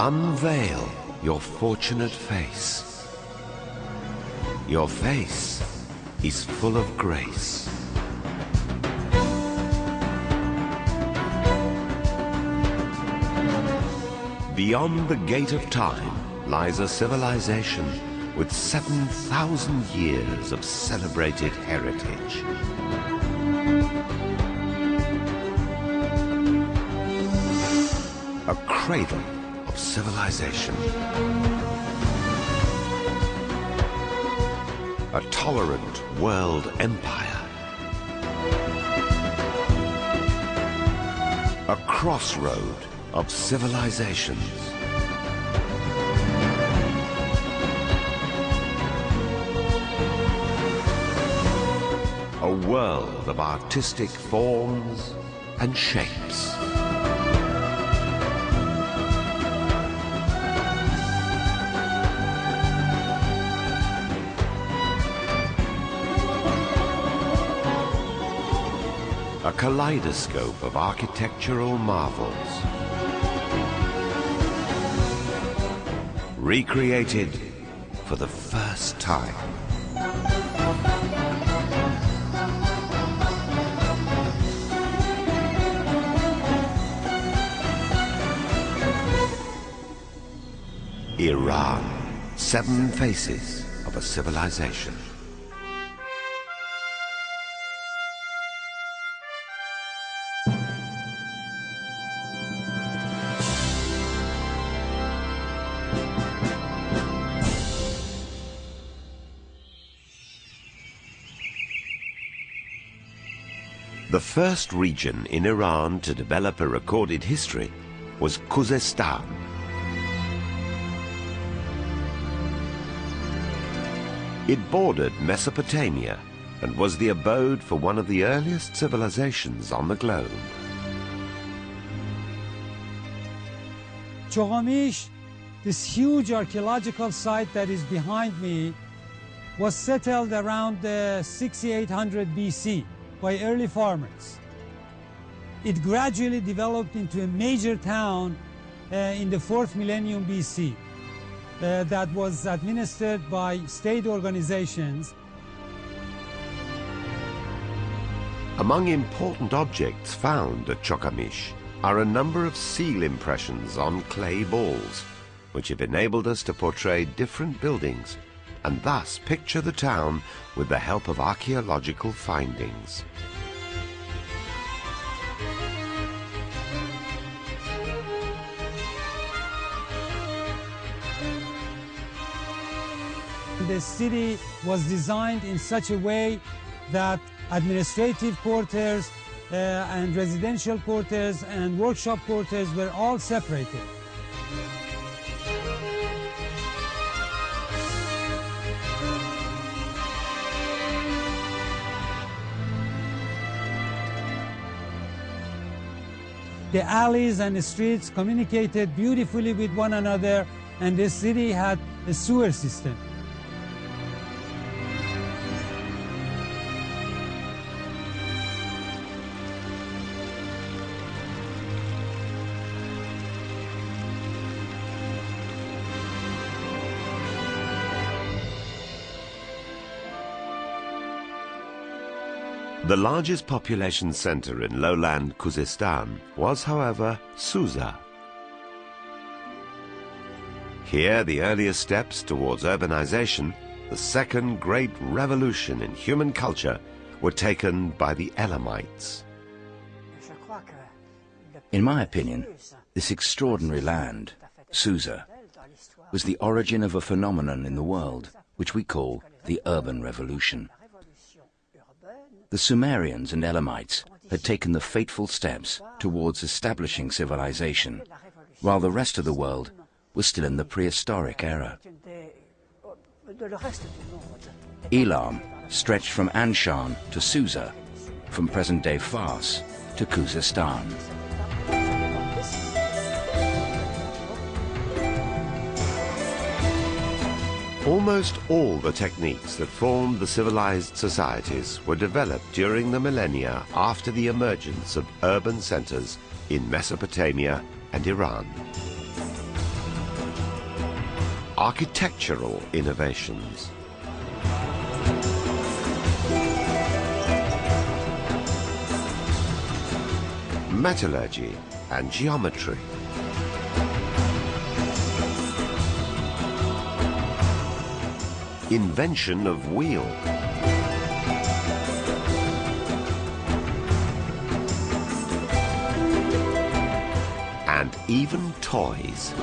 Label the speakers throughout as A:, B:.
A: Unveil your fortunate face. Your face is full of grace. Beyond the gate of time lies a civilization with 7,000 years of celebrated heritage. A cradle of civilization. A tolerant world empire. A crossroad of civilizations. A world of artistic forms and shapes. A kaleidoscope of architectural marvels. Recreated for the first time. Iran, 7 faces of a civilization. The first region in Iran to develop a recorded history was Khuzestan. It bordered Mesopotamia and was the abode for one of the earliest civilizations on the globe.
B: Choghamish, this huge archaeological site that is behind me, was settled around 6800 BC by early farmers. It gradually developed into a major town in the 4th millennium BC that was administered by state organizations.
A: Among important objects found at Choghamish are a number of seal impressions on clay balls, which have enabled us to portray different buildings and thus picture the town with the help of archaeological findings.
B: The city was designed in such a way that administrative quarters and residential quarters and workshop quarters were all separated. The alleys and the streets communicated beautifully with one another, and the city had a sewer system.
A: The largest population center in lowland Khuzestan was, however, Susa. Here, the earliest steps towards urbanization, the second great revolution in human culture, were taken by the Elamites.
C: In my opinion, this extraordinary land, Susa, was the origin of a phenomenon in the world which we call the urban revolution. The Sumerians and Elamites had taken the fateful steps towards establishing civilization, while the rest of the world was still in the prehistoric era. Elam stretched from Anshan to Susa, from present-day Fars to Khuzestan.
A: Almost all the techniques that formed the civilized societies were developed during the millennia after the emergence of urban centers in Mesopotamia and Iran. architectural innovations. Metallurgy and geometry. Invention of wheel. And even toys.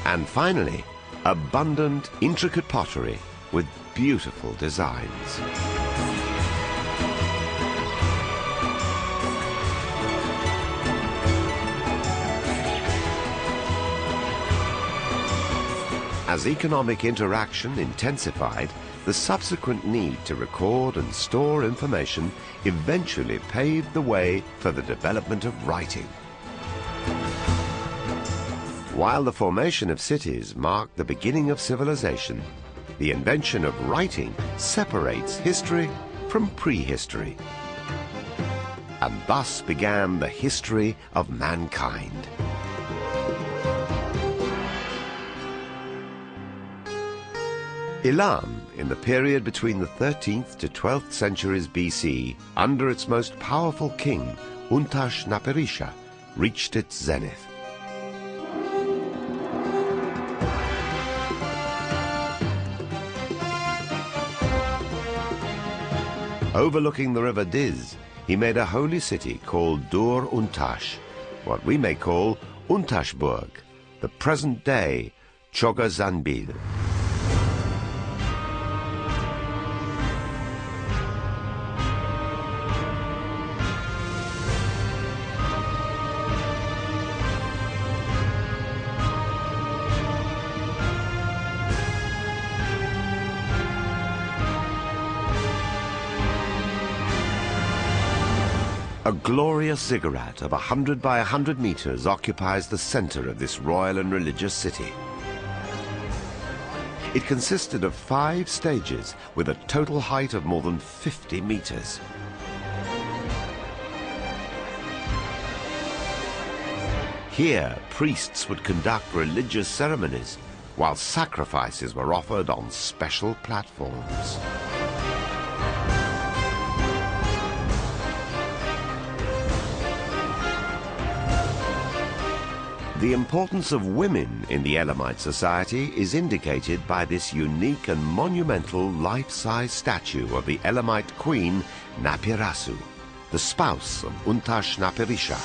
A: And finally, abundant, intricate pottery with beautiful designs. As economic interaction intensified, the subsequent need to record and store information eventually paved the way for the development of writing. While the formation of cities marked the beginning of civilization, the invention of writing separates history from prehistory. And thus began the history of mankind. Elam, in the period between the 13th to 12th centuries BC, under its most powerful king, Untash-Napirisha, reached its zenith. Overlooking the river Diz, he made a holy city called Dur Untash, what we may call Untashburg, the present-day Chogha-Zanbil. A glorious ziggurat of 100 by 100 meters occupies the center of this royal and religious city. It consisted of 5 stages with a total height of more than 50 meters. Here, priests would conduct religious ceremonies, while sacrifices were offered on special platforms. The importance of women in the Elamite society is indicated by this unique and monumental life-size statue of the Elamite queen Napirasu, the spouse of Untash-Napirisha.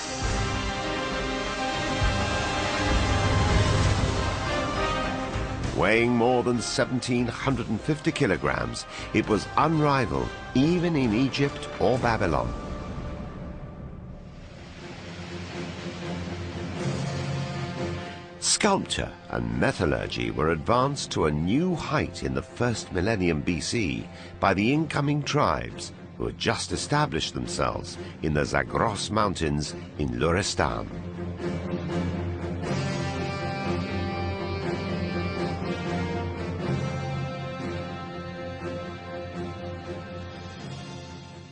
A: Weighing more than 1,750 kilograms, it was unrivaled even in Egypt or Babylon. Sculpture and metallurgy were advanced to a new height in the first millennium BC by the incoming tribes who had just established themselves in the Zagros Mountains in Luristan.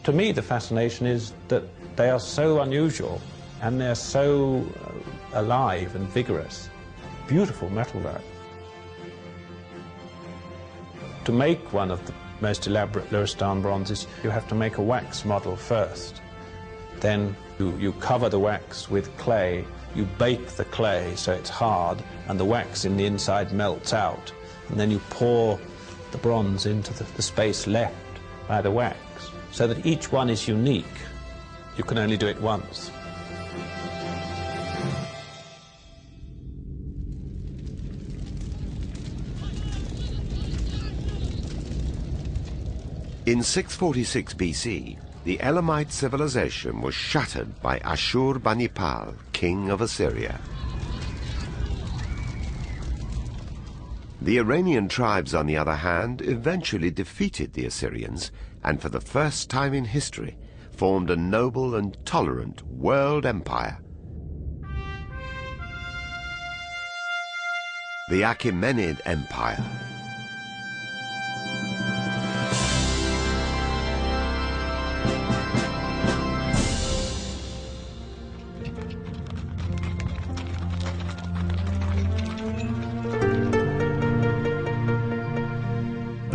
D: To me, the fascination is that they are so unusual and they're so alive and vigorous. Beautiful metalwork. To make one of the most elaborate Luristan bronzes, you have to make a wax model first. Then you cover the wax with clay, you bake the clay so it's hard, and the wax in the inside melts out. And then you pour the bronze into the space left by the wax, so that each one is unique. You can only do it once.
A: In 646 BC, the Elamite civilization was shattered by Ashur-banipal, king of Assyria. The Iranian tribes, on the other hand, eventually defeated the Assyrians and for the first time in history formed a noble and tolerant world empire. The Achaemenid Empire.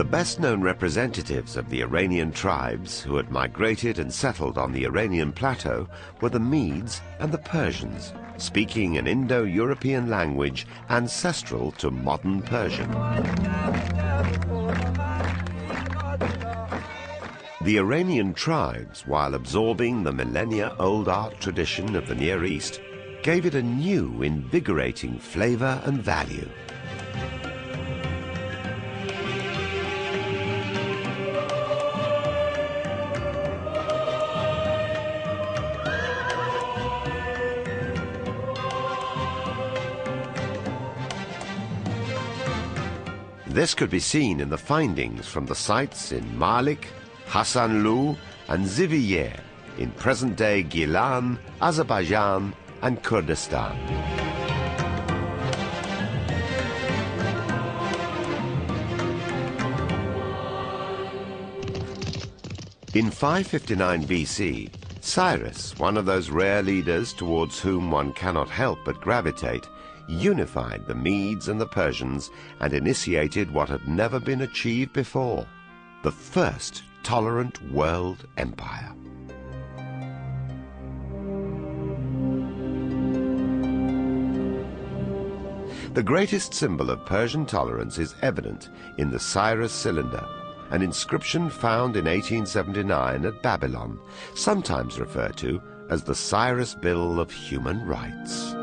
A: best-known representatives of the Iranian tribes who had migrated and settled on the Iranian plateau were the Medes and the Persians, speaking an Indo-European language ancestral to modern Persian. The Iranian tribes, while absorbing the millennia-old art tradition of the Near East, gave it a new, invigorating flavor and value. This could be seen in the findings from the sites in Malik, Hassanlu and Ziviyer in present-day Gilan, Azerbaijan and Kurdistan. In 559 BC, Cyrus, one of those rare leaders towards whom one cannot help but gravitate, unified the Medes and the Persians and initiated what had never been achieved before, the first tolerant world empire. The greatest symbol of Persian tolerance is evident in the Cyrus cylinder, an inscription found in 1879 at Babylon, sometimes referred to as the Cyrus Bill of Human Rights.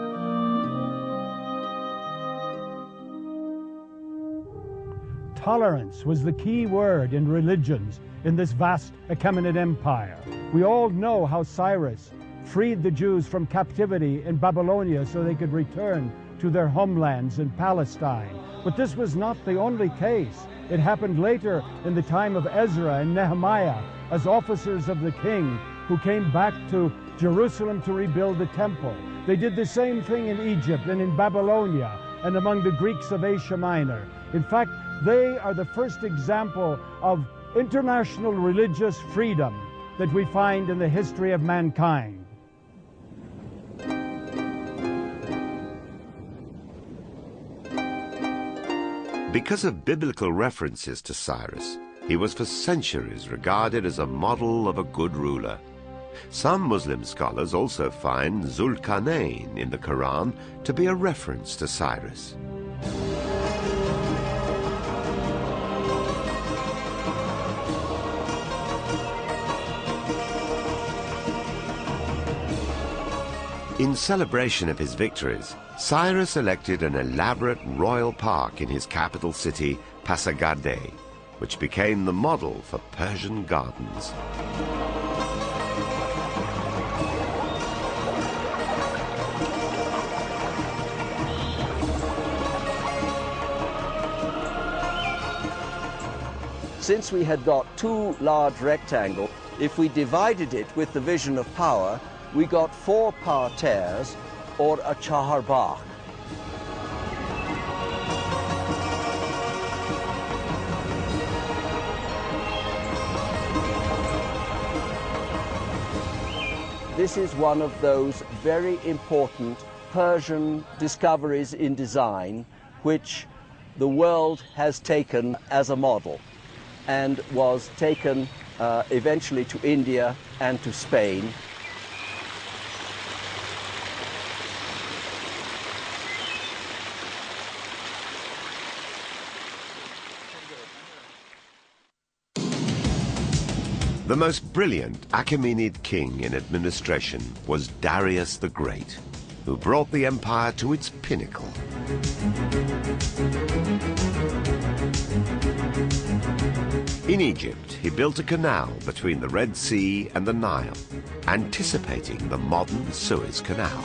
B: Tolerance was the key word in religions in this vast Achaemenid Empire. We all know how Cyrus freed the Jews from captivity in Babylonia so they could return to their homelands in Palestine. But this was not the only case. It happened later in the time of Ezra and Nehemiah as officers of the king who came back to Jerusalem to rebuild the temple. They did the same thing in Egypt and in Babylonia and among the Greeks of Asia Minor. In fact, they are the first example of international religious freedom that we find in the history of mankind.
A: Because of biblical references to Cyrus, he was for centuries regarded as a model of a good ruler. Some Muslim scholars also find Zulkarnain in the Quran to be a reference to Cyrus. In celebration of his victories, Cyrus elected an elaborate royal park in his capital city, Pasargadae, which became the model for Persian gardens.
E: Since we had got two large rectangles, if we divided it with the vision of power, we got 4 parterres, or a chaharbagh. This is one of those very important Persian discoveries in design which the world has taken as a model and was taken eventually to India and to Spain.
A: The most brilliant Achaemenid king in administration was Darius the Great, who brought the empire to its pinnacle. In Egypt, he built a canal between the Red Sea and the Nile, anticipating the modern Suez Canal.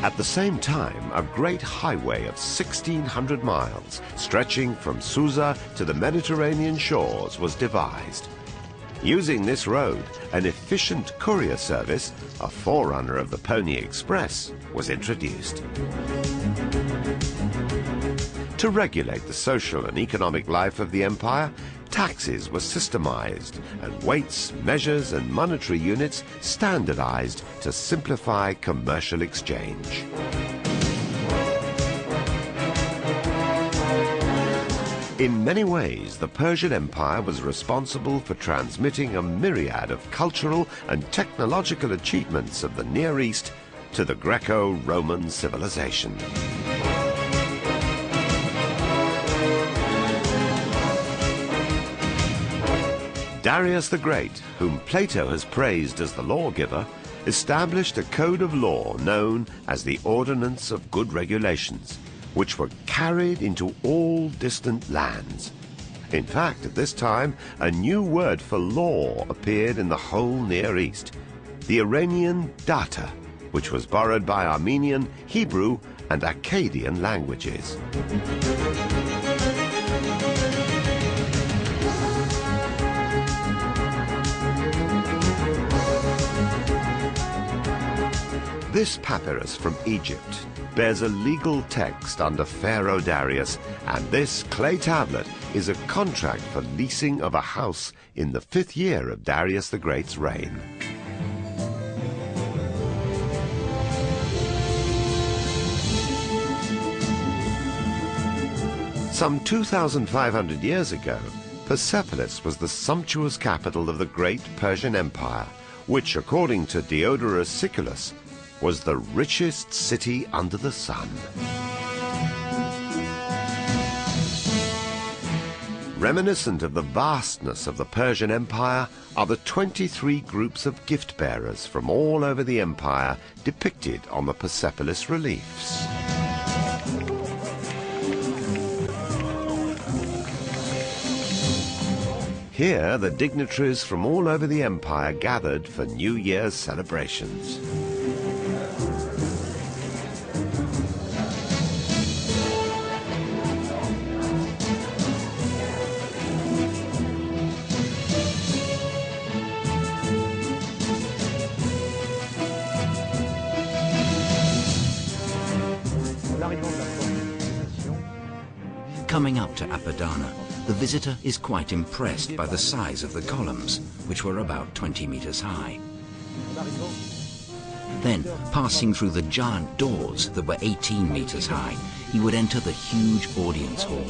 A: At the same time, a great highway of 1,600 miles, stretching from Susa to the Mediterranean shores, was devised. Using this road, an efficient courier service, a forerunner of the Pony Express, was introduced. To regulate the social and economic life of the empire, taxes were systemized and weights, measures and monetary units standardized to simplify commercial exchange. In many ways, the Persian Empire was responsible for transmitting a myriad of cultural and technological achievements of the Near East to the Greco-Roman civilization. Darius the Great, whom Plato has praised as the lawgiver, established a code of law known as the Ordinance of Good Regulations, which were carried into all distant lands. In fact, at this time, a new word for law appeared in the whole Near East, the Iranian data, which was borrowed by Armenian, Hebrew, and Akkadian languages. This papyrus from Egypt bears a legal text under Pharaoh Darius, and this clay tablet is a contract for leasing of a house in the 5th year of Darius the Great's reign. Some 2,500 years ago, Persepolis was the sumptuous capital of the great Persian Empire, which, according to Diodorus Siculus, was the richest city under the sun. Reminiscent of the vastness of the Persian Empire are the 23 groups of gift-bearers from all over the empire depicted on the Persepolis reliefs. Here, the dignitaries from all over the empire gathered for New Year's celebrations.
C: Coming up to Apadana, the visitor is quite impressed by the size of the columns, which were about 20 meters high. Then, passing through the giant doors that were 18 meters high, he would enter the huge audience hall.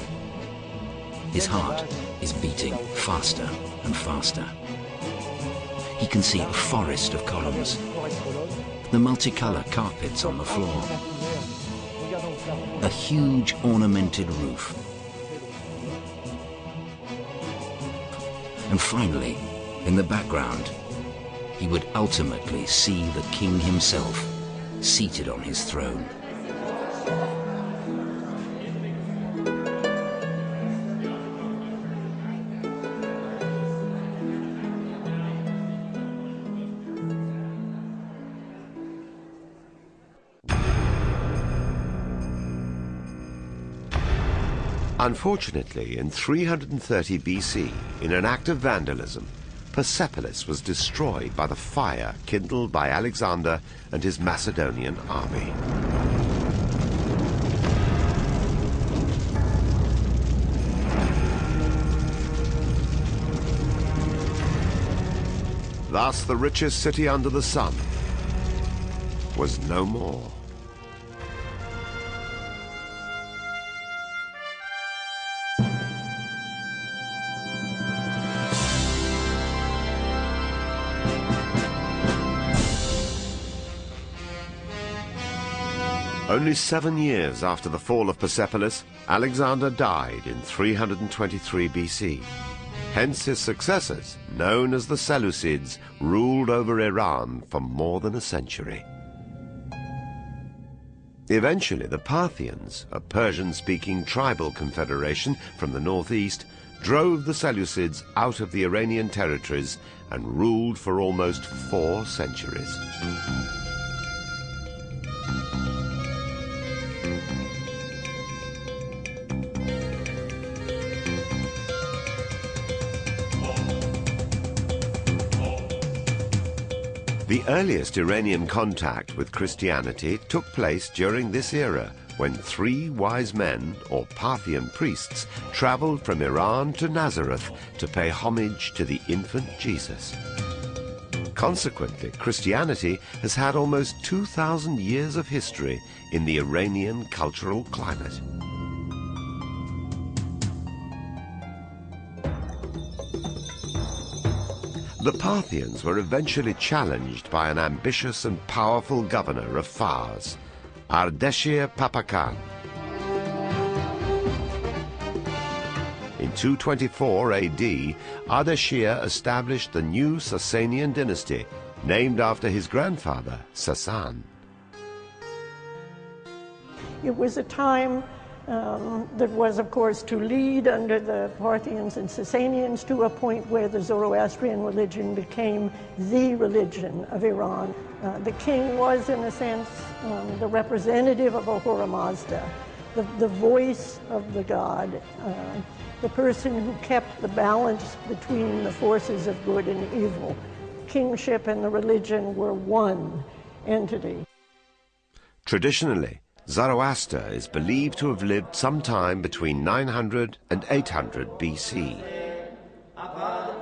C: His heart is beating faster and faster. He can see a forest of columns, the multicolour carpets on the floor, a huge ornamented roof, and finally, in the background, he would ultimately see the king himself seated on his throne.
A: Unfortunately, in 330 BC, in an act of vandalism, Persepolis was destroyed by the fire kindled by Alexander and his Macedonian army. Thus, the richest city under the sun was no more. Only 7 years after the fall of Persepolis, Alexander died in 323 BC. Hence his successors, known as the Seleucids, ruled over Iran for more than a century. Eventually, the Parthians, a Persian-speaking tribal confederation from the northeast, drove the Seleucids out of the Iranian territories and ruled for almost 4 centuries. The earliest Iranian contact with Christianity took place during this era, when 3 wise men, or Parthian priests, traveled from Iran to Nazareth to pay homage to the infant Jesus. Consequently, Christianity has had almost 2,000 years of history in the Iranian cultural climate. The Parthians were eventually challenged by an ambitious and powerful governor of Fars, Ardeshir Papakan. In 224 AD, Ardeshir established the new Sasanian dynasty, named after his grandfather, Sasan.
F: It was a time that was, of course, to lead under the Parthians and Sasanians to a point where the Zoroastrian religion became the religion of Iran. The king was, in a sense, the representative of Ahura Mazda, the voice of the god, the person who kept the balance between the forces of good and evil. Kingship and the religion were one entity.
A: Traditionally, Zoroaster is believed to have lived sometime between 900 and 800 BC.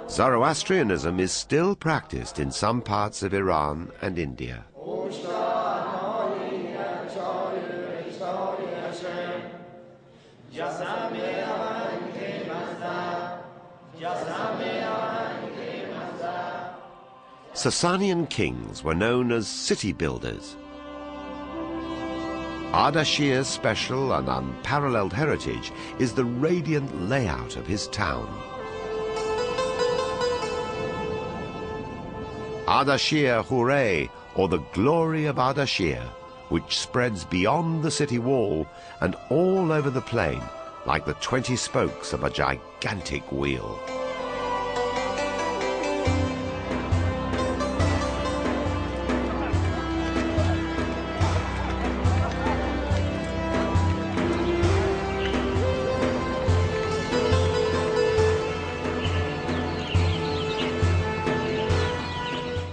A: Zoroastrianism is still practiced in some parts of Iran and India. Sasanian kings were known as city builders. Ardashir's special and unparalleled heritage is the radiant layout of his town. Ardashir Hooray, or the glory of Ardashir, which spreads beyond the city wall and all over the plain like the 20 spokes of a gigantic wheel.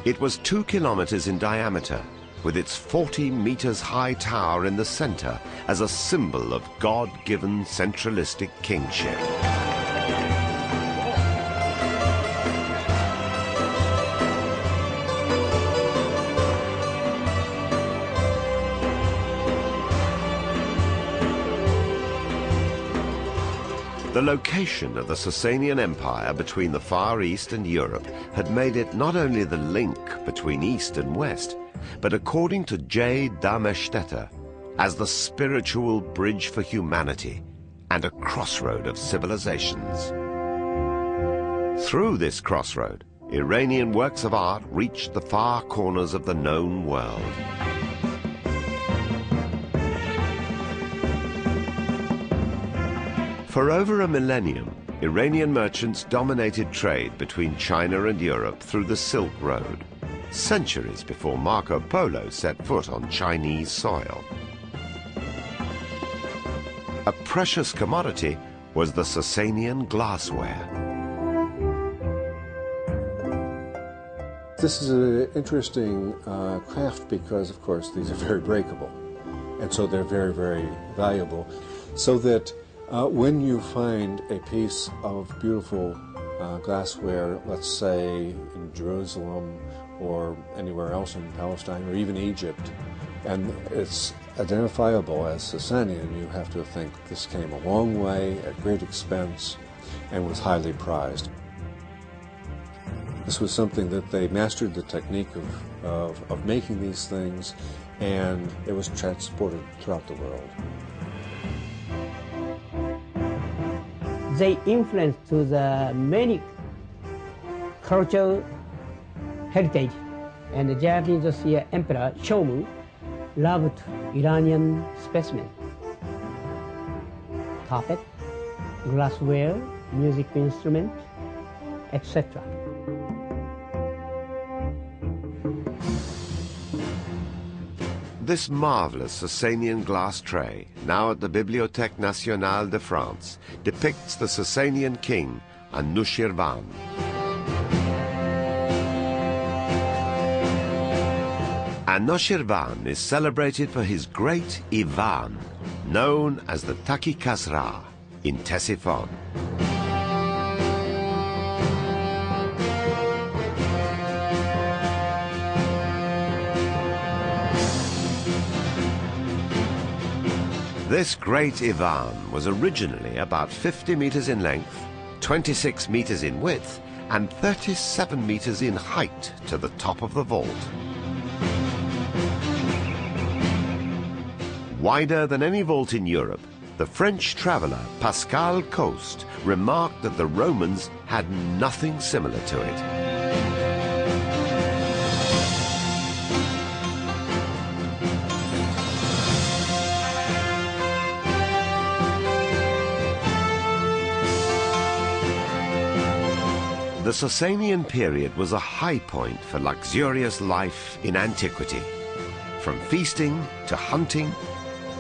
A: It was 2 kilometers in diameter, with its 40 meters high tower in the center as a symbol of God-given centralistic kingship. The location of the Sasanian Empire between the Far East and Europe had made it not only the link between East and West, but according to J. Darmesteter, as the spiritual bridge for humanity and a crossroad of civilizations. Through this crossroad, Iranian works of art reached the far corners of the known world. For over a millennium, Iranian merchants dominated trade between China and Europe through the Silk Road, centuries before Marco Polo set foot on Chinese soil. A precious commodity was the Sasanian glassware.
G: This is an interesting craft because, of course, these are very breakable, and so they're very, very valuable, so that when you find a piece of beautiful glassware, let's say in Jerusalem or anywhere else in Palestine or even Egypt, and it's identifiable as Sasanian, you have to think this came a long way at great expense and was highly prized. This was something that they mastered the technique of making these things, and it was transported throughout the world.
H: They influenced to the many cultural heritage, and the Japanese Emperor Shomun loved Iranian specimen, carpet, glassware, music instrument, etc.
A: This marvelous Sasanian glass tray, now at the Bibliothèque Nationale de France, depicts the Sasanian king, Anushirvan. Anushirvan is celebrated for his great Ivan, known as the Taki Kasra in Ctesiphon. This great Ivan was originally about 50 meters in length, 26 meters in width, and 37 meters in height to the top of the vault. Wider than any vault in Europe, the French traveler Pascal Coste remarked that the Romans had nothing similar to it. The Sasanian period was a high point for luxurious life in antiquity. From feasting to hunting,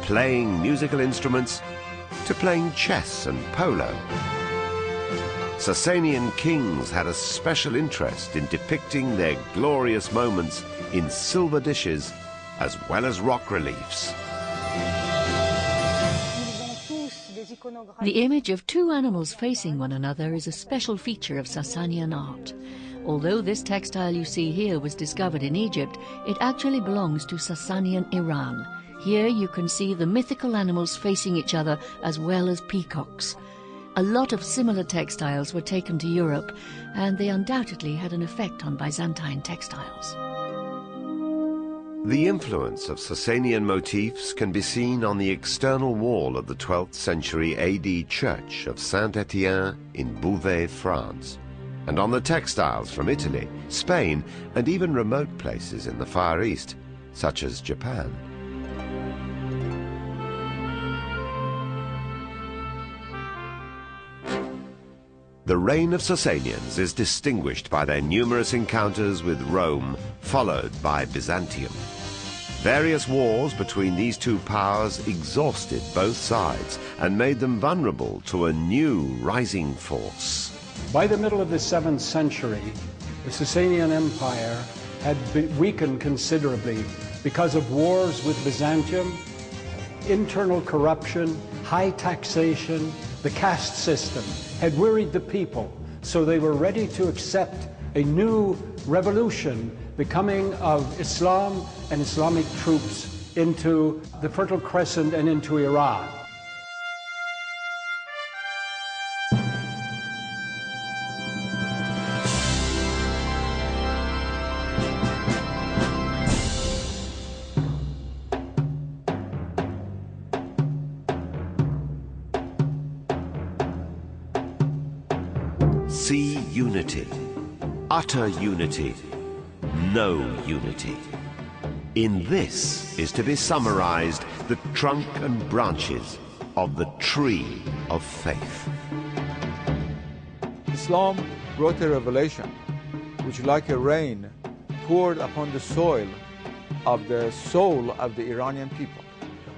A: playing musical instruments, to playing chess and polo. Sasanian kings had a special interest in depicting their glorious moments in silver dishes as well as rock reliefs.
I: The image of two animals facing one another is a special feature of Sasanian art. Although this textile you see here was discovered in Egypt, it actually belongs to Sasanian Iran. Here you can see the mythical animals facing each other as well as peacocks. A lot of similar textiles were taken to Europe, and they undoubtedly had an effect on Byzantine textiles.
A: The influence of Sasanian motifs can be seen on the external wall of the 12th century AD church of Saint-Étienne in Beauvais, France, and on the textiles from Italy, Spain, and even remote places in the Far East, such as Japan. The reign of Sasanians is distinguished by their numerous encounters with Rome, followed by Byzantium. Various wars between these two powers exhausted both sides and made them vulnerable to a new rising force.
J: By the middle of the 7th century, the Sasanian Empire had been weakened considerably because of wars with Byzantium, internal corruption, high taxation, the caste system had worried the people, so they were ready to accept a new revolution, the coming of Islam and Islamic troops into the Fertile Crescent and into Iran.
A: See unity, utter unity, no unity. In this is to be summarized the trunk and branches of the tree of faith.
K: Islam brought a revelation which, like a rain, poured upon the soil of the soul of the Iranian people,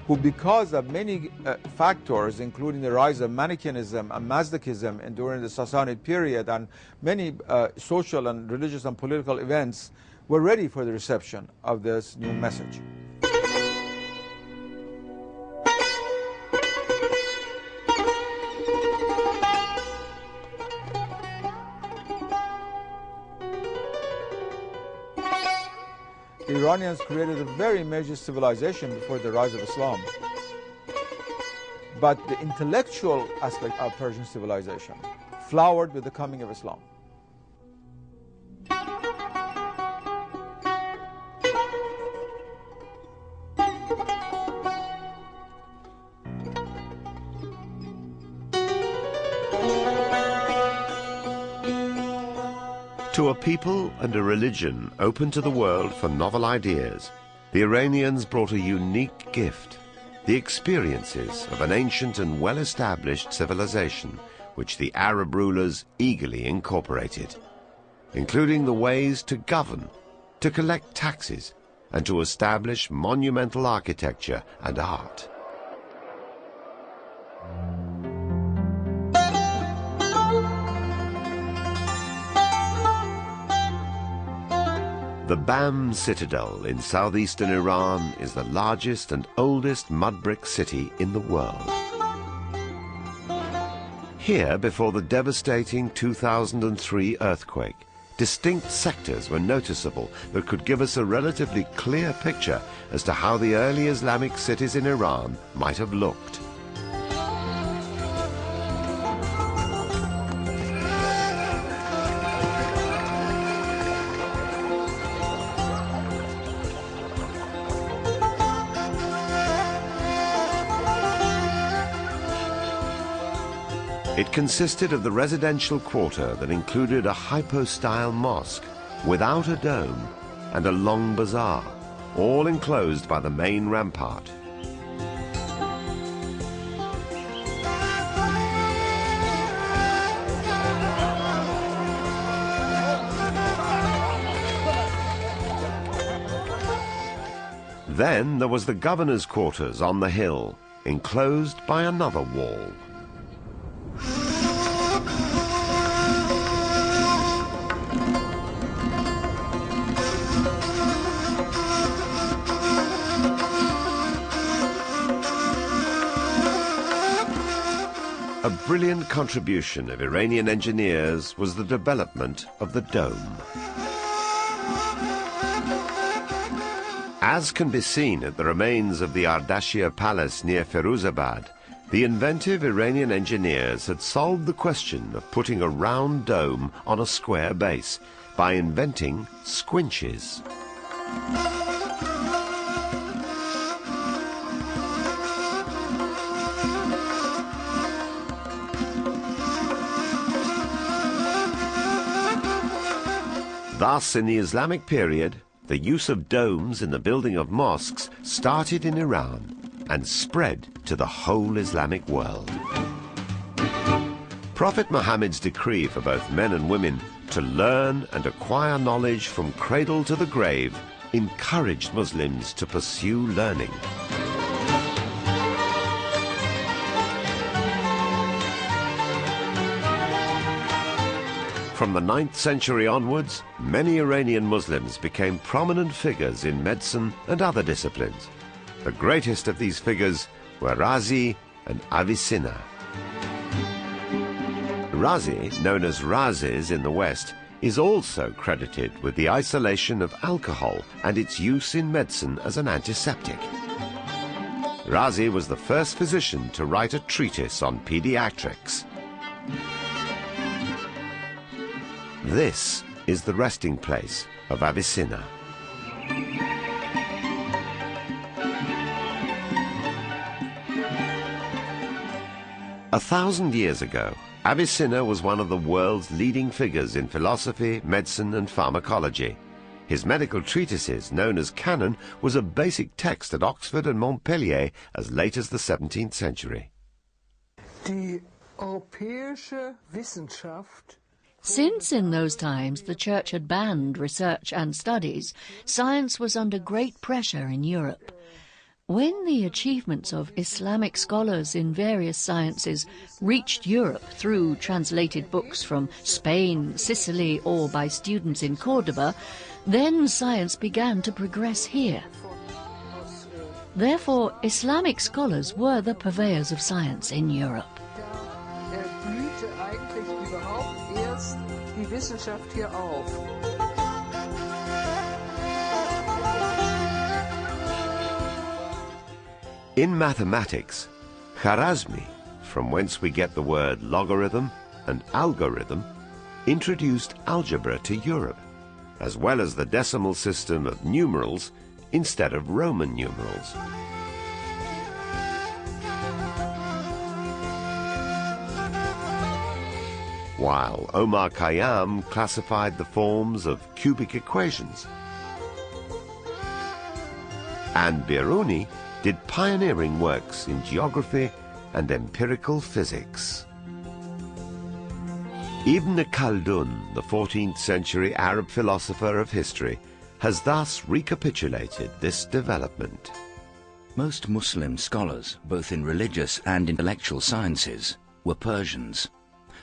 K: who, because of many factors, including the rise of Manichaeism and Mazdakism during the Sassanid period and many social and religious and political events, were ready for the reception of this new message. The Iranians created a very major civilization before the rise of Islam. But the intellectual aspect of Persian civilization flowered with the coming of Islam.
A: To a people and a religion open to the world for novel ideas, the Iranians brought a unique gift, the experiences of an ancient and well-established civilization which the Arab rulers eagerly incorporated, including the ways to govern, to collect taxes, and to establish monumental architecture and art. The Bam Citadel in southeastern Iran is the largest and oldest mud brick city in the world. Here, before the devastating 2003 earthquake, distinct sectors were noticeable that could give us a relatively clear picture as to how the early Islamic cities in Iran might have looked. It consisted of the residential quarter that included a hypo-style mosque without a dome and a long bazaar, all enclosed by the main rampart. Then there was the governor's quarters on the hill, enclosed by another wall. A brilliant contribution of Iranian engineers was the development of the dome. As can be seen at the remains of the Ardashir Palace near Firuzabad, the inventive Iranian engineers had solved the question of putting a round dome on a square base by inventing squinches. Thus, in the Islamic period, the use of domes in the building of mosques started in Iran and spread to the whole Islamic world. Prophet Muhammad's decree for both men and women to learn and acquire knowledge from cradle to the grave encouraged Muslims to pursue learning. From the 9th century onwards, many Iranian Muslims became prominent figures in medicine and other disciplines. The greatest of these figures were Razi and Avicenna. Razi, known as Rhazes in the West, is also credited with the isolation of alcohol and its use in medicine as an antiseptic. Razi was the first physician to write a treatise on pediatrics. This is the resting place of Avicenna. A 1,000 years ago, Avicenna was one of the world's leading figures in philosophy, medicine, and pharmacology. His medical treatises, known as Canon, was a basic text at Oxford and Montpellier as late as the 17th century.
L: Die europäische Wissenschaft.
I: Since in those times the Church had banned research and studies, science was under great pressure in Europe. When the achievements of Islamic scholars in various sciences reached Europe through translated books from Spain, Sicily, or by students in Cordoba, then science began to progress here. Therefore, Islamic scholars were the purveyors of science in Europe.
L: Die Wissenschaft hier auf.
A: In mathematics, Khwarazmi, from whence we get the word logarithm and algorithm, introduced algebra to Europe, as well as the decimal system of numerals instead of Roman numerals. While Omar Khayyam classified the forms of cubic equations, and Biruni did pioneering works in geography and empirical physics. Ibn Khaldun, the 14th century Arab philosopher of history, has thus recapitulated this development.
C: Most Muslim scholars, both in religious and intellectual sciences, were Persians.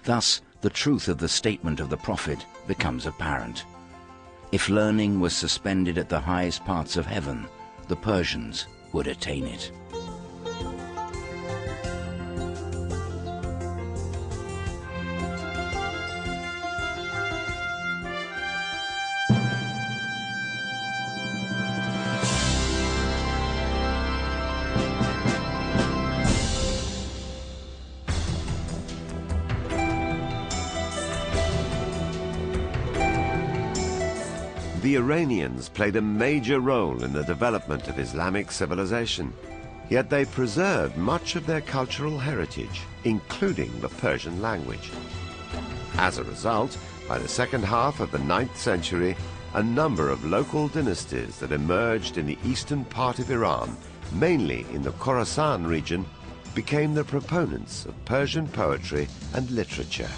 C: Thus, the truth of the statement of the Prophet becomes apparent. If learning was suspended at the highest parts of heaven, the Persians would attain it.
A: The Iranians played a major role in the development of Islamic civilization, yet they preserved much of their cultural heritage, including the Persian language. As a result, by the second half of the 9th century, a number of local dynasties that emerged in the eastern part of Iran, mainly in the Khorasan region, became the proponents of Persian poetry and literature.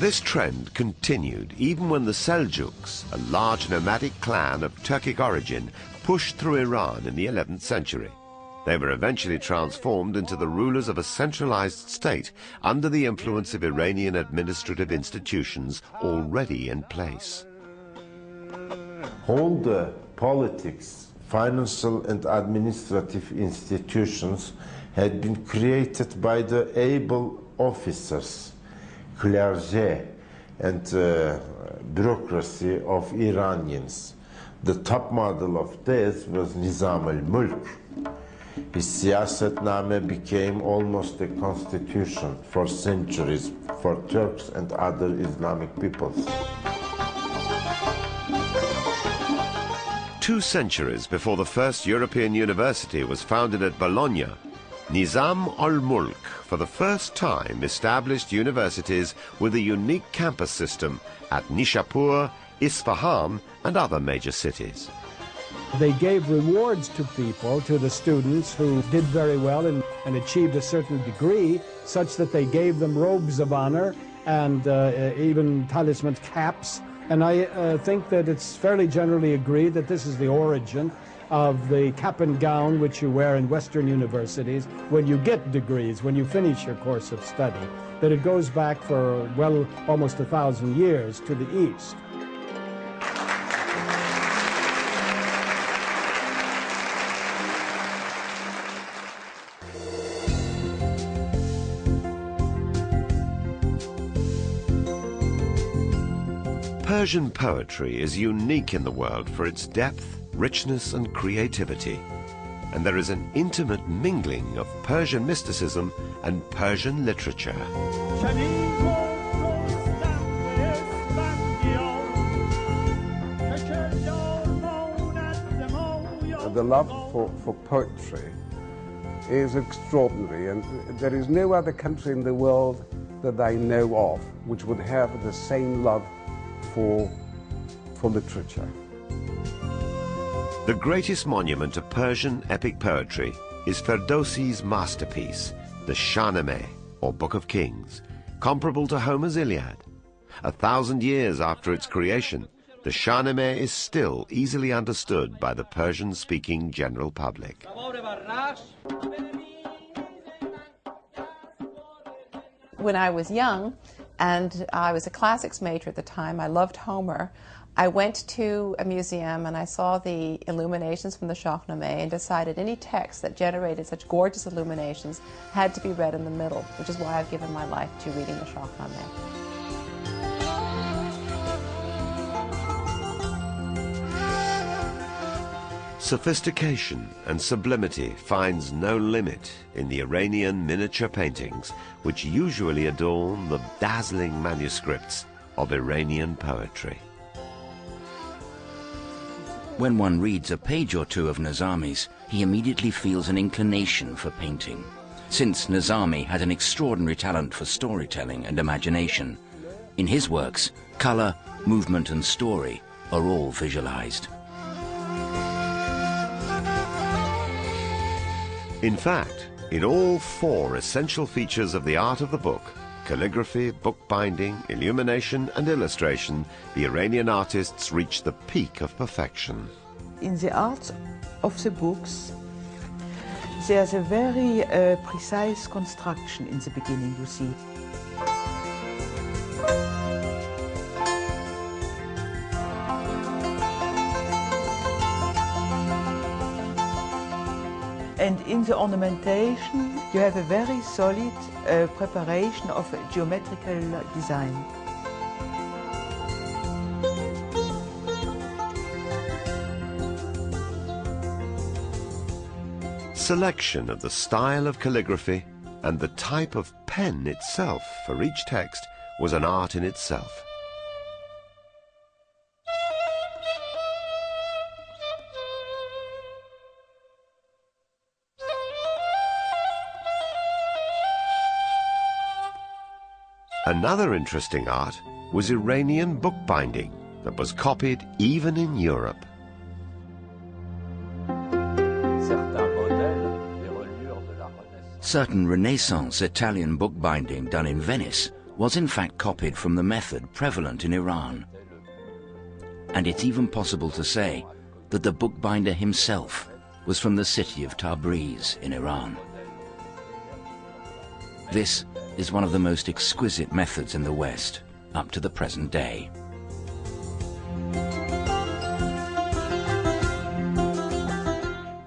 A: This trend continued even when the Seljuks, a large nomadic clan of Turkic origin, pushed through Iran in the 11th century. They were eventually transformed into the rulers of a centralized state under the influence of Iranian administrative institutions already in place.
M: All the politics, financial and administrative institutions had been created by the able officers, clergy and bureaucracy of Iranians. The top model of this was Nizam al-Mulk. His Siyasetname became almost a constitution for centuries for Turks and other Islamic peoples.
A: 2 centuries before the first European university was founded at Bologna, Nizam al-Mulk for the first time established universities with a unique campus system at Nishapur, Isfahan, and other major cities.
J: They gave rewards to people, to the students who did very well and achieved a certain degree, such that they gave them robes of honor and even talisman caps. And I think that it's fairly generally agreed that this is the origin of the cap and gown which you wear in Western universities when you get degrees, when you finish your course of study, that it goes back for, well, almost 1,000 years to the East.
A: Persian poetry is unique in the world for its depth, richness, and creativity, and there is an intimate mingling of Persian mysticism and Persian literature.
N: The love for poetry is extraordinary, and there is no other country in the world that I know of which would have the same love for literature.
A: The greatest monument of Persian epic poetry is Ferdowsi's masterpiece, the Shahnameh, or Book of Kings, comparable to Homer's Iliad. 1,000 years after its creation, the Shahnameh is still easily understood by the Persian-speaking general public.
O: When I was young, and I was a classics major at the time, I loved Homer, I went to a museum and I saw the illuminations from the Shahnameh and decided any text that generated such gorgeous illuminations had to be read in the middle, which is why I've given my life to reading the Shahnameh.
A: Sophistication and sublimity finds no limit in the Iranian miniature paintings, which usually adorn the dazzling manuscripts of Iranian poetry.
C: When one reads a page or two of Nizami's, he immediately feels an inclination for painting. Since Nizami had an extraordinary talent for storytelling and imagination, in his works, color, movement, and story are all visualized.
A: In fact, in all 4 essential features of the art of the book, calligraphy, bookbinding, illumination, and illustration, the Iranian artists reached the peak of perfection.
P: In the art of the books, there's a very precise construction in the beginning, you see. in the ornamentation, you have a very solid preparation of a geometrical design.
A: Selection of the style of calligraphy and the type of pen itself for each text was an art in itself. Another interesting art was Iranian bookbinding that was copied even in Europe.
C: Certain Renaissance Italian bookbinding done in Venice was in fact copied from the method prevalent in Iran. And it's even possible to say that the bookbinder himself was from the city of Tabriz in Iran. This is one of the most exquisite methods in the West up to the present day.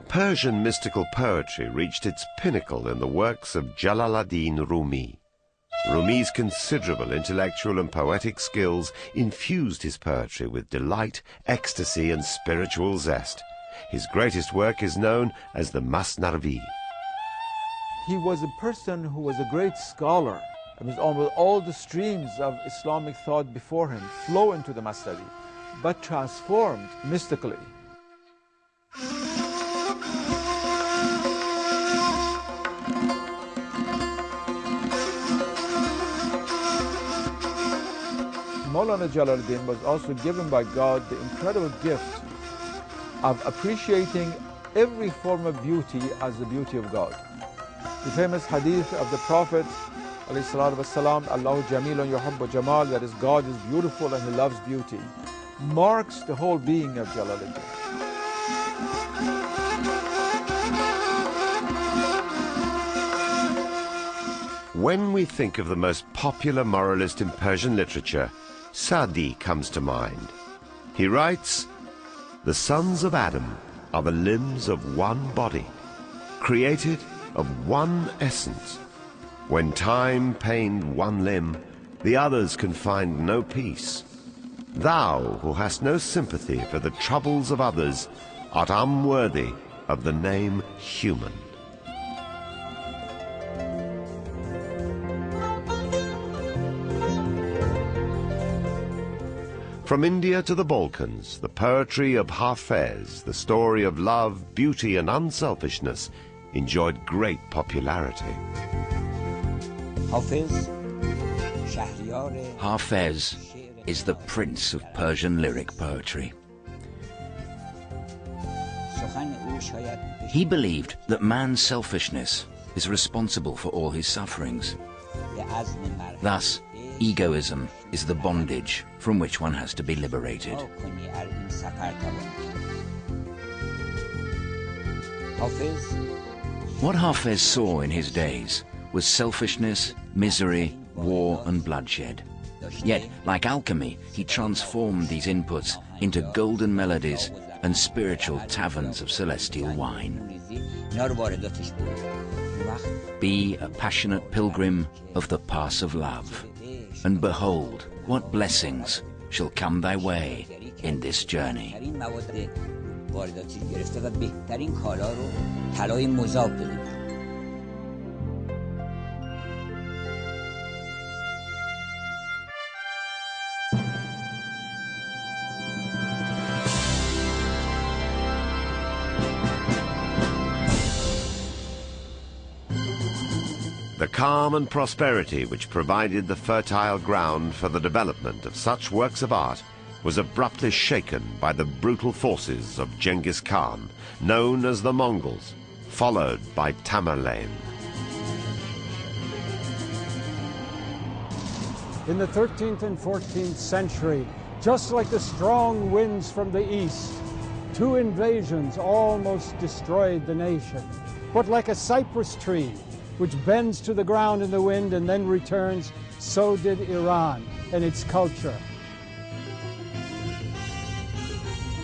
A: Persian mystical poetry reached its pinnacle in the works of Jalal-ad-Din Rumi. Rumi's considerable intellectual and poetic skills infused his poetry with delight, ecstasy, and spiritual zest. His greatest work is known as the Masnavi.
K: He was a person who was a great scholar. I mean, almost all the streams of Islamic thought before him flow into the Masnavi, but transformed mystically. Maulana Jalaluddin was also given by God the incredible gift of appreciating every form of beauty as the beauty of God. The famous hadith of the Prophet ﷺ, Allahu Jamilun yuhibbu Jamal, that is, God is beautiful and He loves beauty, marks the whole being of Jalaluddin.
A: When we think of the most popular moralist in Persian literature, Sa'di comes to mind. He writes, "The sons of Adam are the limbs of one body, created of one essence. When time pained one limb, the others can find no peace. Thou, who hast no sympathy for the troubles of others, art unworthy of the name human." From India to the Balkans, the poetry of Hafez, the story of love, beauty, and unselfishness, enjoyed great popularity.
C: Hafez is the prince of Persian lyric poetry. He believed that man's selfishness is responsible for all his sufferings. Thus, egoism is the bondage from which one has to be liberated. What Hafez saw in his days was selfishness, misery, war, and bloodshed. Yet, like alchemy, he transformed these inputs into golden melodies and spiritual taverns of celestial wine. Be a passionate pilgrim of the pass of love, and behold what blessings shall come thy way in this journey.
A: The calm and prosperity which provided the fertile ground for the development of such works of art was abruptly shaken by the brutal forces of Genghis Khan, known as the Mongols, followed by Tamerlane.
J: In the 13th and 14th century, just like the strong winds from the east, two invasions almost destroyed the nation. But like a cypress tree, which bends to the ground in the wind and then returns, so did Iran and its culture.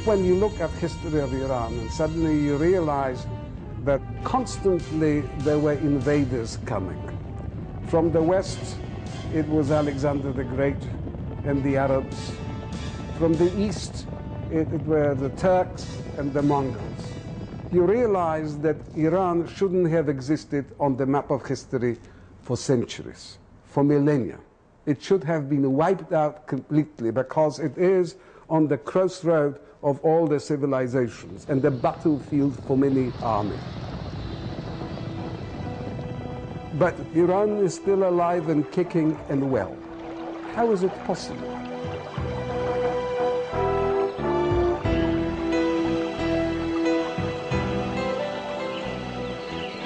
N: When you look at history of Iran, and suddenly you realize that constantly there were invaders coming. From the west, it was Alexander the Great and the Arabs. From the east, it were the Turks and the Mongols. You realize that Iran shouldn't have existed on the map of history for centuries, for millennia. It should have been wiped out completely because it is on the crossroad of all the civilizations and the battlefield for many armies. But Iran is still alive and kicking and well. How is it possible?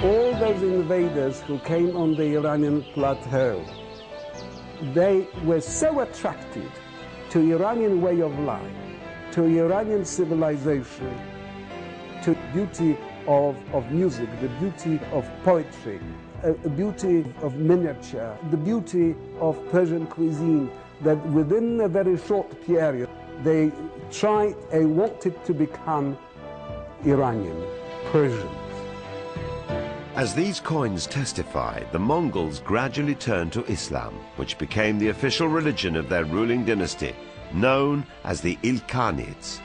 N: All those invaders who came on the Iranian plateau, they were so attracted to Iranian way of life, to Iranian civilization, to beauty of music, the beauty of poetry, the beauty of miniature, the beauty of Persian cuisine, that within a very short period, they tried and wanted to become Iranian, Persian.
A: As these coins testify, the Mongols gradually turned to Islam, which became the official religion of their ruling dynasty, known as the Ilkhanids.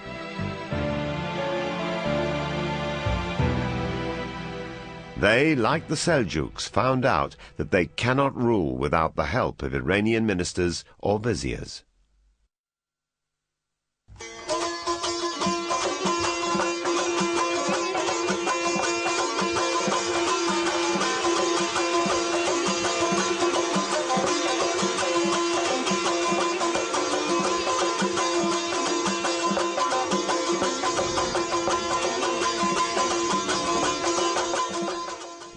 A: They, like the Seljuks, found out that they cannot rule without the help of Iranian ministers or viziers.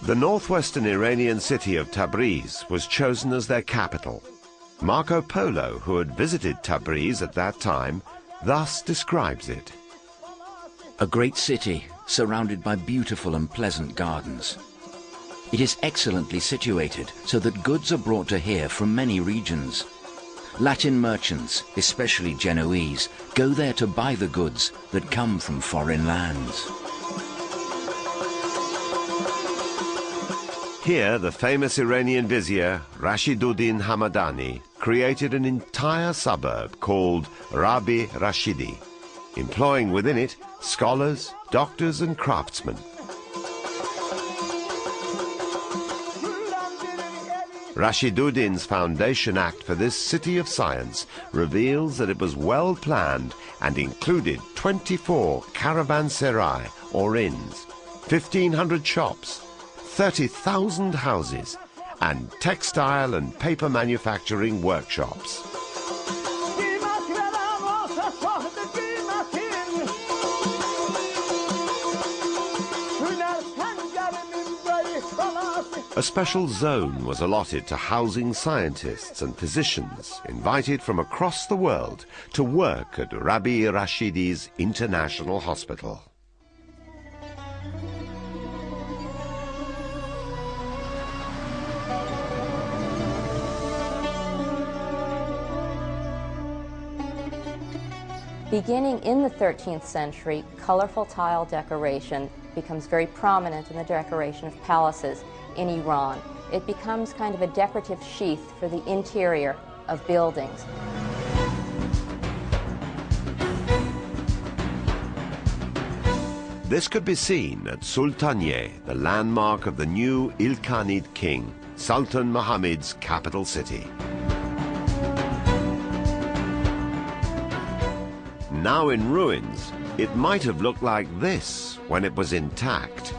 A: The northwestern Iranian city of Tabriz was chosen as their capital. Marco Polo, who had visited Tabriz at that time, thus describes it.
C: A great city surrounded by beautiful and pleasant gardens. It is excellently situated so that goods are brought to here from many regions. Latin merchants, especially Genoese, go there to buy the goods that come from foreign lands.
A: Here, the famous Iranian vizier Rashiduddin Hamadani created an entire suburb called Rabi Rashidi, employing within it scholars, doctors and craftsmen. Rashiduddin's Foundation Act for this city of science reveals that it was well planned and included 24 caravanserai or inns, 1,500 shops, 30,000 houses, and textile and paper manufacturing workshops. A special zone was allotted to housing scientists and physicians invited from across the world to work at Rabi Rashidi's International Hospital.
Q: Beginning in the 13th century, colorful tile decoration becomes very prominent in the decoration of palaces in Iran. It becomes kind of a decorative sheath for the interior of buildings.
A: This could be seen at Sultaniye, the landmark of the new Ilkhanid king, Sultan Muhammad's capital city. Now in ruins, it might have looked like this when it was intact.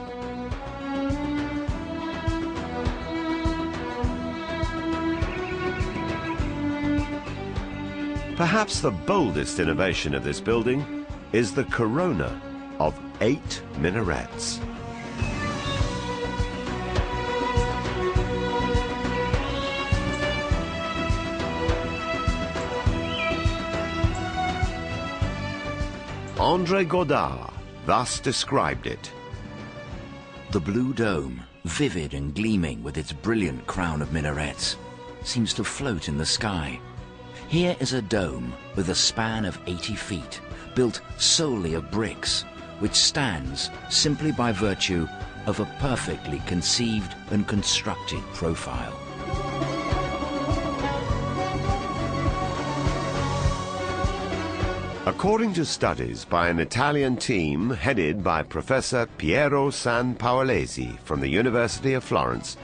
A: Perhaps the boldest innovation of this building is the corona of 8 minarets. André Godard thus described it.
C: The blue dome, vivid and gleaming with its brilliant crown of minarets, seems to float in the sky. Here is a dome with a span of 80 feet, built solely of bricks, which stands simply by virtue of a perfectly conceived and constructed profile.
A: According to studies by an Italian team headed by Professor Piero San Paolesi from the University of Florence,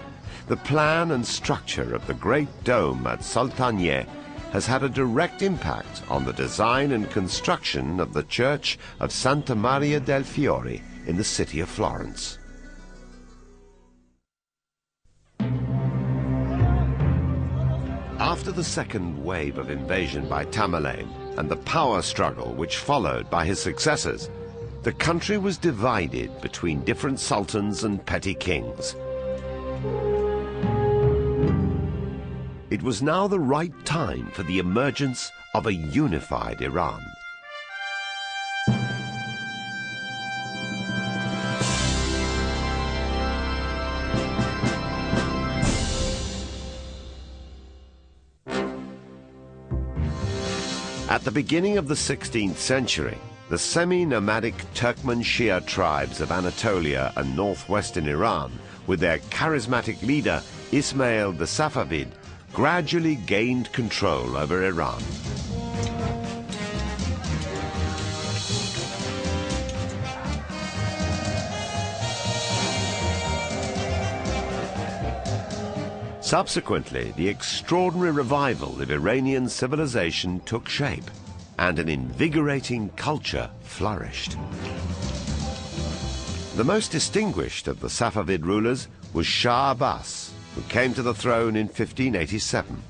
A: the plan and structure of the Great Dome at Soltanié has had a direct impact on the design and construction of the Church of Santa Maria del Fiore in the city of Florence. After the second wave of invasion by Tamerlane and the power struggle which followed by his successors, the country was divided between different sultans and petty kings. It was now the right time for the emergence of a unified Iran. At the beginning of the 16th century, the semi-nomadic Turkmen Shia tribes of Anatolia and northwestern Iran, with their charismatic leader Ismail the Safavid, gradually gained control over Iran. Subsequently, the extraordinary revival of Iranian civilization took shape, and an invigorating culture flourished. The most distinguished of the Safavid rulers was Shah Abbas, who came to the throne in 1587.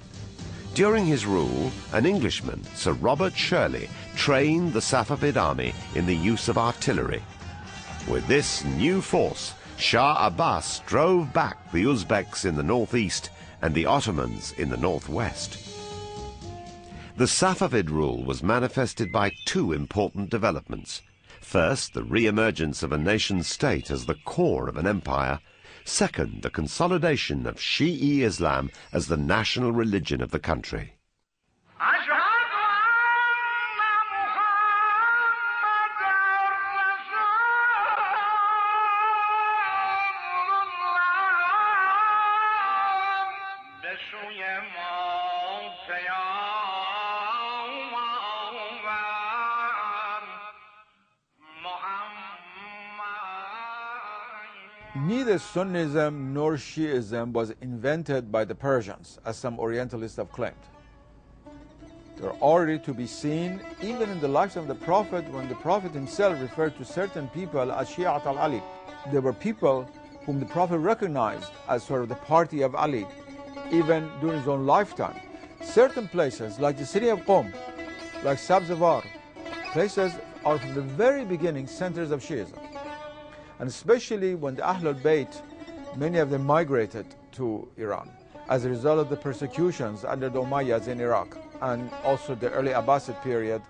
A: During his rule, an Englishman, Sir Robert Shirley, trained the Safavid army in the use of artillery. With this new force, Shah Abbas drove back the Uzbeks in the northeast and the Ottomans in the northwest. The Safavid rule was manifested by two important developments. First, the re-emergence of a nation-state as the core of an empire. Second, the consolidation of Shi'i Islam as the national religion of the country.
K: Neither Sunnism nor Shi'ism was invented by the Persians, as some Orientalists have claimed. They're already to be seen even in the lives of the Prophet, when the Prophet himself referred to certain people as Shi'at al-Ali. There were people whom the Prophet recognized as sort of the party of Ali, even during his own lifetime. Certain places, like the city of Qom, like Sabzavar, places are from the very beginning centers of Shi'ism. And especially when the Ahlul Bayt, many of them migrated to Iran as a result of the persecutions under the Umayyads in Iraq, and also the early Abbasid period,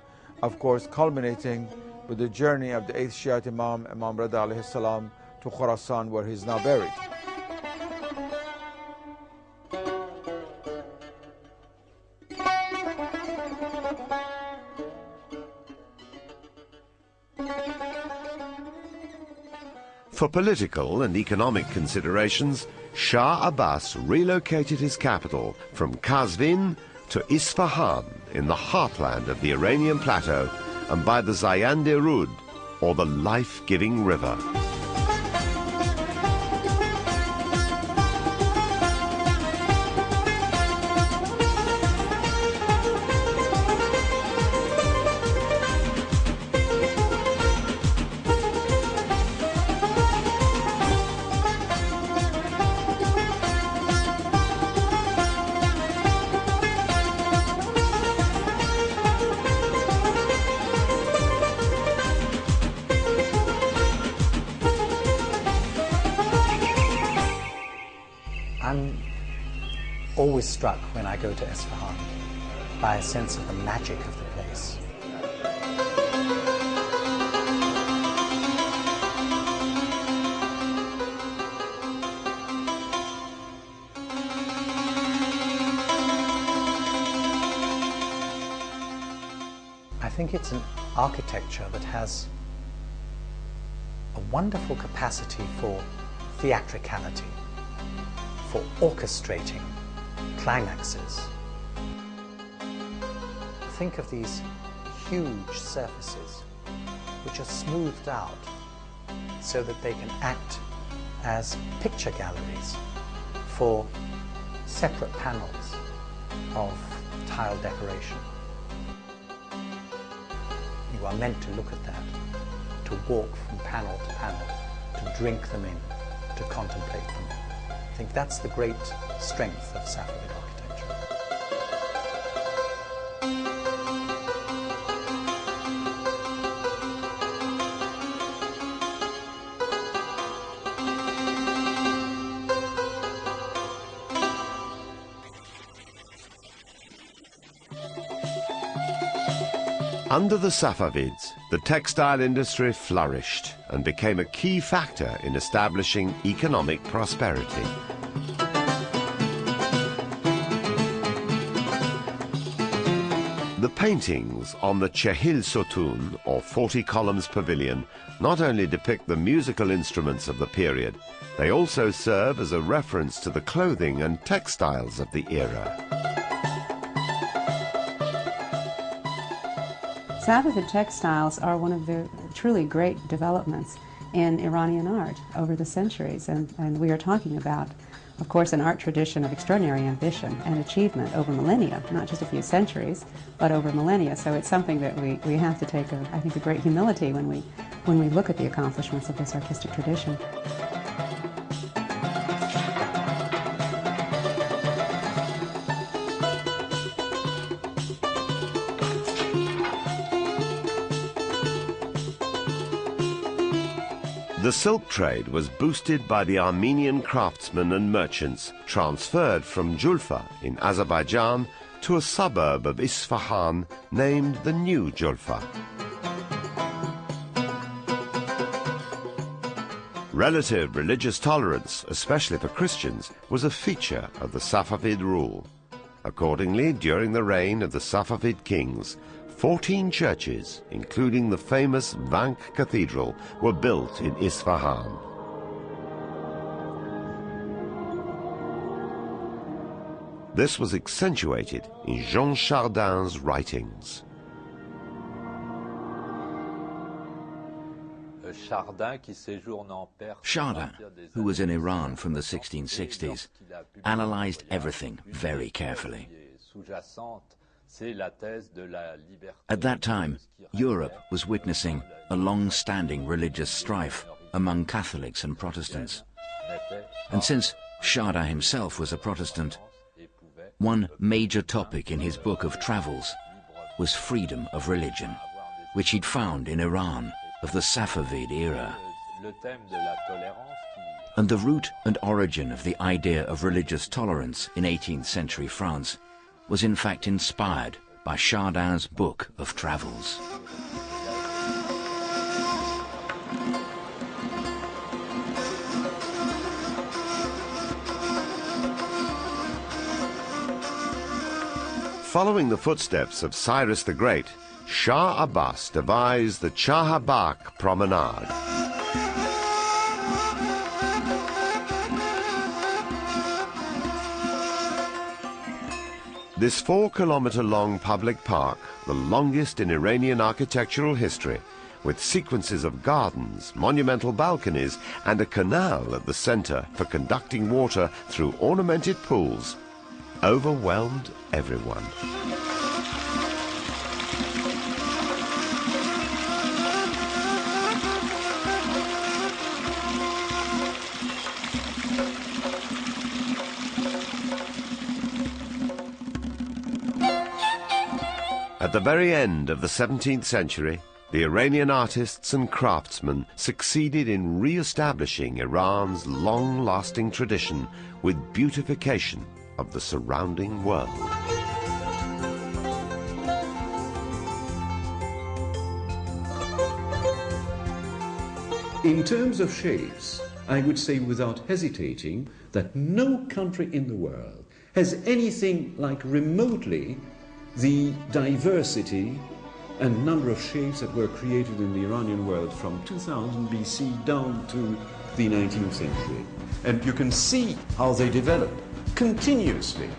K: of course, culminating with the journey of the 8th Shiite Imam, Imam Rida alayhi salam, to Khorasan, where he is now buried.
A: For political and economic considerations, Shah Abbas relocated his capital from Kazvin to Isfahan in the heartland of the Iranian plateau and by the Zayande Rud, or the life-giving river.
R: I'm always struck when I go to Isfahan by a sense of the magic of the place. I think it's an architecture that has a wonderful capacity for theatricality, for orchestrating climaxes. Think of these huge surfaces which are smoothed out so that they can act as picture galleries for separate panels of tile decoration. You are meant to look at that, to walk from panel to panel, to drink them in, to contemplate them. I think that's the great strength of Safavid architecture.
A: Under the Safavids, the textile industry flourished and became a key factor in establishing economic prosperity. The paintings on the Chehil Sotun, or 40 columns pavilion, not only depict the musical instruments of the period, they also serve as a reference to the clothing and textiles of the era.
S: Safavid textiles are one of the truly great developments in Iranian art over the centuries, and we are talking about, of course, an art tradition of extraordinary ambition and achievement over millennia, not just a few centuries, but over millennia. So it's something that we have to take, I think, a great humility when we look at the accomplishments of this artistic tradition.
A: The silk trade was boosted by the Armenian craftsmen and merchants transferred from Julfa in Azerbaijan to a suburb of Isfahan named the New Julfa. Relative religious tolerance, especially for Christians, was a feature of the Safavid rule. Accordingly, during the reign of the Safavid kings, 14 churches, including the famous Vank Cathedral, were built in Isfahan. This was accentuated in Jean Chardin's writings.
C: Chardin, who was in Iran from the 1660s, analyzed everything very carefully. At that time, Europe was witnessing a long-standing religious strife among Catholics and Protestants. And since Chardin himself was a Protestant, one major topic in his book of travels was freedom of religion, which he'd found in Iran of the Safavid era. And the root and origin of the idea of religious tolerance in 18th century France was in fact inspired by Chardin's book of travels.
A: Following the footsteps of Cyrus the Great, Shah Abbas devised the Chahabak Promenade. This 4-kilometer-long public park, the longest in Iranian architectural history, with sequences of gardens, monumental balconies, and a canal at the center for conducting water through ornamented pools, overwhelmed everyone. At the very end of the 17th century, the Iranian artists and craftsmen succeeded in re-establishing Iran's long-lasting tradition with beautification of the surrounding world.
T: In terms of shapes, I would say without hesitating that no country in the world has anything like remotely the diversity and number of shapes that were created in the Iranian world from 2000 BC down to the 19th century. And you can see how they developed continuously.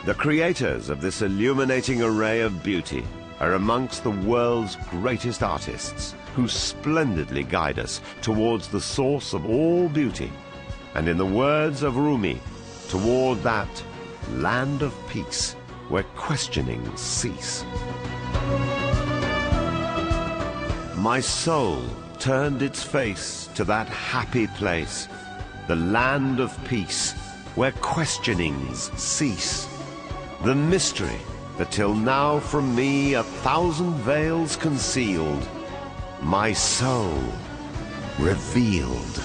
A: The creators of this illuminating array of beauty are amongst the world's greatest artists, who splendidly guide us towards the source of all beauty, and in the words of Rumi, toward that land of peace where questionings cease. My soul turned its face to that happy place, the land of peace where questionings cease. The mystery that till now from me 1,000 veils concealed, my soul revealed.